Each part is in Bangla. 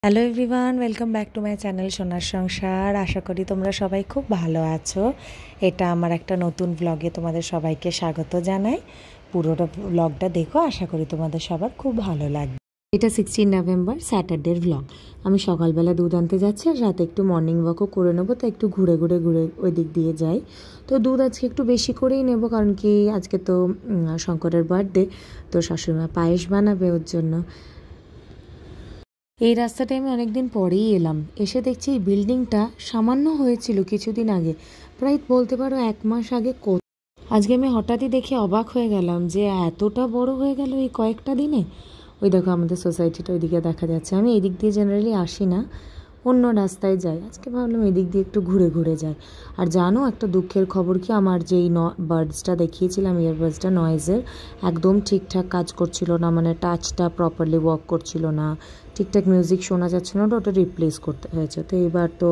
Hello everyone, welcome back to my channel সোনার সংসার। আশা করি তোমরা সবাই খুব ভালো আছো। এটা আমার একটা নতুন ব্লগে তোমাদের সবাইকে স্বাগত জানাই। পুরোটা ব্লগটা দেখো, আশা করি তোমাদের সবার খুব ভালো লাগবে। এটা 16 নভেম্বর স্যাটারডের ব্লগ। আমি সকালবেলা দুধ আনতে যাচ্ছি আর রাতে একটু মর্নিং ওয়াকও করে নেবো, তো একটু ঘুরে ওই দিক দিয়ে যাই। তো দুধ আজকে একটু বেশি করেই নেবো, কারণ কি আজকে তো শঙ্করের বার্থডে, তো শাশুড়িমা পায়েস বানাবে ওর জন্য। এই রাস্তাটায় আমি অনেকদিন পরেই এলাম, এসে দেখছি এই বিল্ডিংটা সামান্য হয়েছিল কিছুদিন আগে, প্রায় বলতে পারো 1 মাস আগে। আজকে আমি হঠাৎই দেখে অবাক হয়ে গেলাম যে এতটা বড় হয়ে গেল এই কয়েকটা দিনে। ওই দেখো আমাদের সোসাইটিটা ওইদিকে দেখা যাচ্ছে। আমি এই দিক দিয়ে জেনারেলি আসি না, অন্য রাস্তায় যাই। আজকে ভাবলাম এদিক দিয়ে একটু ঘুরে যাই। আর জানো একটা দুঃখের খবর কি, আমার যেই বার্ডসটা দেখিয়েছিলাম, ইয়ারবাডসটা নয়েজের একদম ঠিকঠাক কাজ করছিল না, মানে টাচটা প্রপারলি ওয়ার্ক করছিল না, ঠিকঠাক মিউজিক শোনা যাচ্ছিল না, ওটা রিপ্লেস করতে হয়েছে। তো এবার তো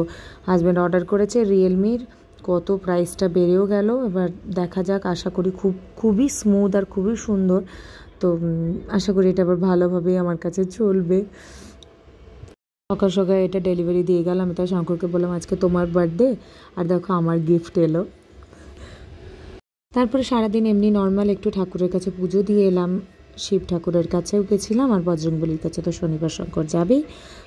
হাজব্যান্ড অর্ডার করেছে রিয়েলমির, কত প্রাইসটা বেড়েও গেল। এবার দেখা যাক, আশা করি খুবই স্মুথ আর খুবই সুন্দর। তো আশা করি এটা আবার ভালোভাবেই আমার কাছে চলবে। সকাল সকাল এটা ডেলিভারি দিয়ে গেলাম। আমি তাই শঙ্করকে বললাম আজকে তোমার বার্থডে, আর দেখো আমার গিফট এলো। তারপরে সারাদিন এমনি নর্মাল একটু ঠাকুরের কাছে পুজো দিয়ে এলাম। শিব ঠাকুরের কাছেও গেছিলাম আর বজরংবলীর কাছে, তো শনিবার শঙ্কর যাবেই।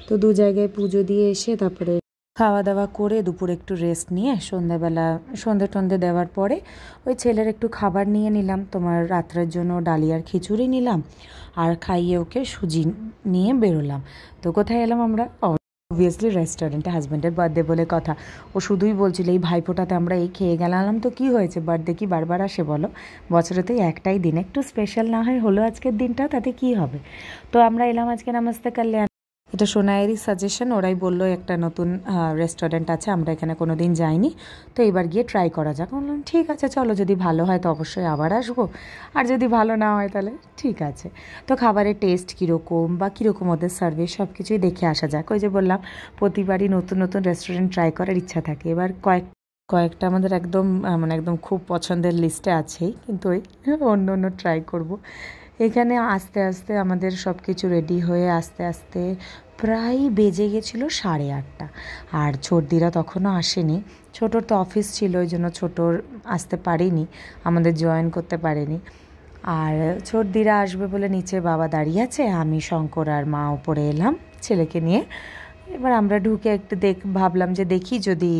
তো দু জায়গায় পুজো দিয়ে এসে তারপরে খাওয়া দাওয়া করে দুপুরে একটু রেস্ট নিয়ে সন্ধ্যাবেলা সন্ধে টন্ধে দেওয়ার পরে ওই ছেলের একটু খাবার নিয়ে নিলাম। তোমার রাত্রের জন্য ডালিয়ার খিচুড়ি নিলাম আর খাইয়ে ওকে সুজি নিয়ে বেরোলাম। তো কোথায় এলাম আমরা? অবভিয়াসলি রেস্টুরেন্টে, হাজব্যান্ডের বার্থডে বলে কথা। ও শুধুই বলছিল এই ভাইফোঁটাতে আমরা এই খেয়ে গেলাম। তো কি হয়েছে, বার্থডে কি বারবার আসে বলো? বছরেতেই একটাই দিন, একটু স্পেশাল না হয় হলো আজকের দিনটা, তাতে কি হবে। তো আমরা এলাম আজকে নামাজতে কাল্যাণ। এটা সোনায়েরই সাজেশন, ওরাই বললো একটা নতুন রেস্টুরেন্ট আছে, আমরা এখানে কোনো দিন যাইনি, তো এবার গিয়ে ট্রাই করা যাক। বললাম ঠিক আছে চলো, যদি ভালো হয় তো অবশ্যই আবার আসবো, আর যদি ভালো না হয় তাহলে ঠিক আছে। তো খাবারের টেস্ট কীরকম বা কীরকম ওদের সার্ভিস সব কিছুই দেখে আসা যাক। ওই যে বললাম প্রতিবারই নতুন নতুন রেস্টুরেন্ট ট্রাই করার ইচ্ছা থাকে। এবার কয়েকটা আমাদের একদম মানে একদম খুব পছন্দের লিস্টে আছেই, কিন্তু ওই অন্য ট্রাই করব। এখানে আস্তে আস্তে আমাদের সব কিছু রেডি হয়ে আস্তে আস্তে প্রায় বেজে গেছিলো 8:30। আর ছোটদিরা তখনও আসেনি। ছোটোর তো অফিস ছিল, ওই জন্য ছোটোর আসতে পারেনি, আমাদের জয়েন করতে পারেনি। আর ছোটদিরা আসবে বলে নিচে বাবা দাঁড়িয়ে আছে, আমি শঙ্কর আর মা উপরে এলাম ছেলেকে নিয়ে। এবার আমরা ঢুকে একটু ভাবলাম যে দেখি যদি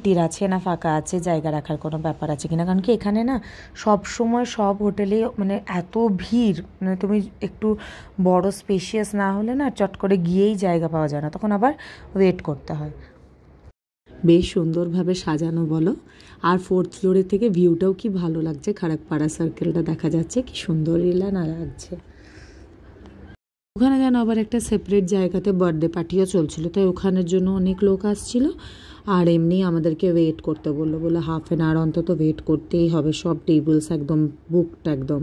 ভিড় আছে না ফাঁকা আছে, জায়গা রাখার কোনো ব্যাপার আছে কিনা, কারণ কি এখানে না সব সময় সব হোটেলে মানে এত ভিড়, মানে তুমি একটু বড় স্পেশিয়াস না হলে না চট করে গিয়েই জায়গা পাওয়া যায় না, তখন আবার ওয়েট করতে হয়। বেশ সুন্দরভাবে সাজানো বলো, আর 4th ফ্লোরের থেকে ভিউটাও কি ভালো লাগছে, খড়গপাড়া সার্কেলটা দেখা যাচ্ছে, কি সুন্দর রিলা না লাগছে। ওখানে যেন আবার একটা সেপারেট জায়গাতে বার্থডে পার্টিও চলছিল, তাই ওখানের জন্য অনেক লোক আসছিল। আর এমনি আমাদেরকে ওয়েট করতে বলে 1/2 hour অন্তত ওয়েট করতেই হবে, সব টেবিলস একদম বুকড একদম।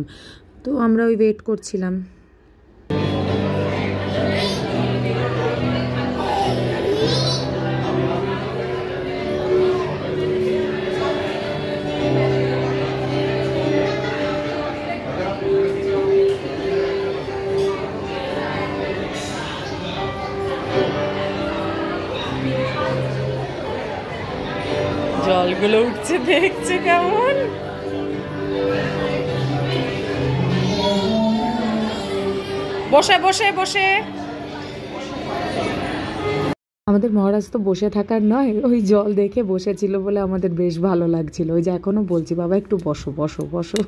তো আমরা ওই ওয়েট করছিলাম। জলগুলো উঠছে, দেখছে কেমন। বসে বসে বসে আমাদের মহারাজ তো বসে থাকার নয়, ওই জল দেখে বসেছিল বলে আমাদের বেশ ভালো লাগছিল। ওই যে এখনো বলছি বাবা একটু বসো বসো বসো।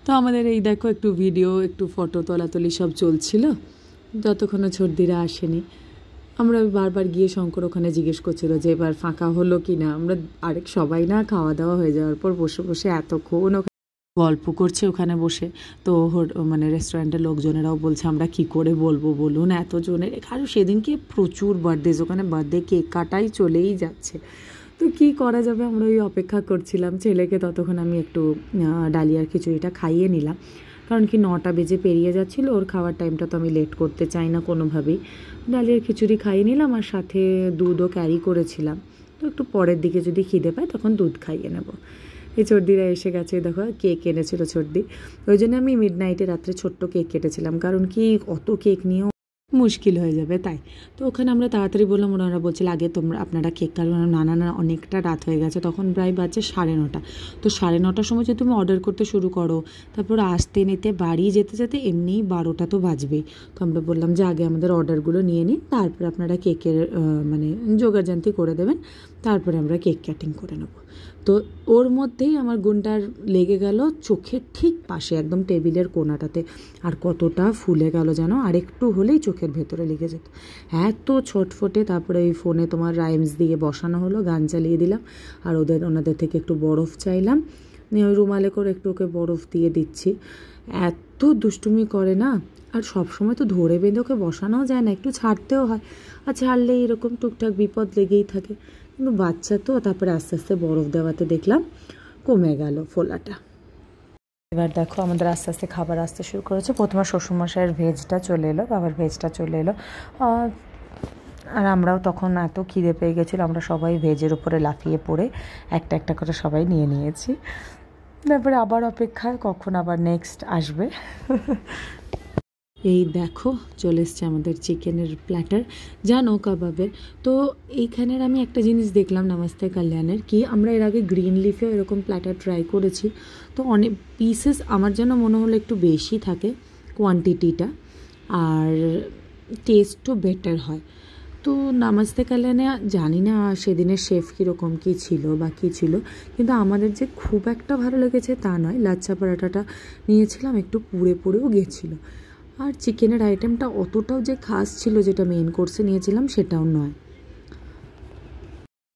তো আমাদের এই দেখো একটু ভিডিও একটু ফটো তোলাতুলি সব চলছিল যতক্ষণ ছোটদিরা আসেনি। আমরা বারবার গিয়ে শঙ্কর ওখানে জিজ্ঞেস করছিল যে এবার ফাঁকা হলো কি না। আমরা আরেক সবাই না খাওয়া দাওয়া হয়ে যাওয়ার পর বসে বসে এতক্ষণ গল্প করছে ওখানে বসে। তো মানে রেস্টুরেন্টের লোকজনেরাও বলছে আমরা কি করে বলবো বলুন, এতজনের। আর সেদিনকে প্রচুর বার্থডে, ওখানে বার্থডে কেক কাটাই চলেই যাচ্ছে। তো কি করা যাবে, আমরা ওই অপেক্ষা করছিলাম। ছেলেকে ততক্ষণ আমি একটু ডালিয়ার খিচুড়িটা খাইয়ে নিলাম, কারণ কি 9টা বেজে পেরিয়ে যাচ্ছিল, ওর খাওয়ার টাইমটা তো আমি লেট করতে চাই না কোনোভাবেই। ডালিয়ার খিচুড়ি খাইয়ে নিলাম আর সাথে দুধও ক্যারি করেছিলাম। তো একটু পরের দিকে যদি খিদে পায় তখন দুধ খাইয়ে নেব। এই চর্দিরা এসে গেছে, দেখো কেক এনেছিল চর্দি। ওই জন্য আমি মিডনাইটে রাত্রে ছোট্ট কেক কেটেছিলাম, কারণ কি অত কেক নিয়েও মুশকিল হয়ে যাবে, তাই তো ওখানে আমরা তাড়াতাড়ি বললাম। ওনারা বলছিল আগে আপনারা কেক কাটবেন। না না না, অনেকটা রাত হয়ে গেছে, তখন প্রায় বাজছে 9:30। তো 9:30টার সময় যদি তুমি অর্ডার করতে শুরু করো, তারপর আসতে নিতে বাড়ি যেতে যেতে এমনিই 12টা তো বাজবেই। তো আমরা বললাম যে আগে আমাদের অর্ডারগুলো নিয়ে নিন, তারপর আপনারা কেকের মানে জোগাড়জান্তি করে দেবেন, তারপরে আমরা কেক কাটিং করে নেব। তো ওর মধ্যেই আমার গুণটার লেগে গেল চোখের ঠিক পাশে, একদম টেবিলের কোণাটাতে। আর কতটা ফুলে গেল যেন, আর একটু হলেই চোখের ভেতরে লেগে যেত, এত ছটফটে। তারপরে ওই ফোনে তোমার রাইমস দিয়ে বসানো হলো, গান চালিয়ে দিলাম, আর ওনাদের থেকে একটু বরফ চাইলাম, নিয়ে ওই রুমালে করে একটু ওকে বরফ দিয়ে দিচ্ছি। এত দুষ্টুমি করে না, আর সব সময় তো ধরে বেঁধে ওকে বসানোও যায় না, একটু ছাড়তেও হয়, আর ছাড়লে এরকম টুকটাক বিপদ লেগেই থাকে। কিন্তু বাচ্চা তো, তারপরে আস্তে আস্তে বরফ দেওয়াতে দেখলাম কমে গেল ফোলাটা। এবার দেখো আমাদের আস্তে আস্তে খাবার আসতে শুরু করেছে। প্রথমে শ্বশুরমশাইয়ের ভেজটা চলে এলো, বাবার ভেজটা চলে এলো, আর আমরাও তখন এত খিদে পেয়ে গেছিলো, আমরা সবাই ভেজের উপরে লাফিয়ে পড়ে একটা একটা করে সবাই নিয়ে নিয়েছি। তারপরে আবার অপেক্ষায় কখন আবার নেক্সট আসবে। এই দেখো চলে এসছে আমাদের চিকেনের প্ল্যাটার, জানো কাবাবের। তো এইখানের আমি একটা জিনিস দেখলাম নমস্তে কাল্যাণের, কি আমরা এর আগে গ্রিন লিফেও এরকম প্ল্যাটার ট্রাই করেছি। তো অনেক পিসেস আমার যেন মনে হলো একটু বেশি থাকে কোয়ান্টিটিটা, আর টেস্টও বেটার হয়। তো নমস্তে কাল্যাণে জানি না সেদিনের শেফ কীরকম কী ছিল বা কী ছিল, কিন্তু আমাদের যে খুব একটা ভালো লেগেছে তা নয়। লাচ্ছা পরাঠাটা নিয়েছিলাম, একটু পুড়ে পুড়েও গেছিলো, আর চিকেনের আইটেমটা অতটাও যে খাস ছিল যেটা মেন কোর্সে নিয়েছিলাম সেটাও নয়।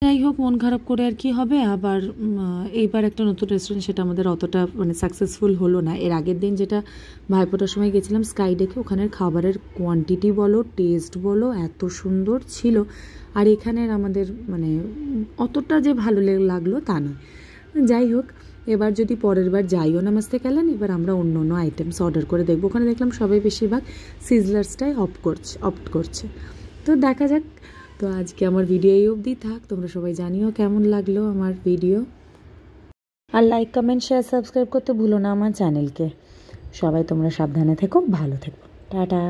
যাই হোক, মন খারাপ করে আর কি হবে। আবার এইবার একটা নতুন রেস্টুরেন্ট, সেটা আমাদের অতটা মানে সাকসেসফুল হলো না। এর আগের দিন যেটা ভাইফোঁটার সময় গেছিলাম স্কাই ডেকে, ওখানের খাবারের কোয়ান্টিটি বলো টেস্ট বলো এত সুন্দর ছিল, আর এখানের আমাদের মানে অতটা যে ভালো লাগলো তা নয়। যাই হোক, এবার যদি পরের বার যাইও নমস্তে কাল্যাণ, এবার আমরা অন্য অন্য আইটেমস অর্ডার করে দেখবো। ওখানে দেখলাম সবাই বেশিরভাগ সিজলার্সটাই অপ্ট করছে, তো দেখা যাক। তো আজকে আমার ভিডিও এই অবধি থাক, তোমরা সবাই জানিও কেমন লাগলো আমার ভিডিও, আর লাইক কমেন্ট শেয়ার সাবস্ক্রাইব করতে ভুলো না আমার চ্যানেলকে। সবাই তোমরা সাবধানে থেকো, ভালো থেকো, টাটা।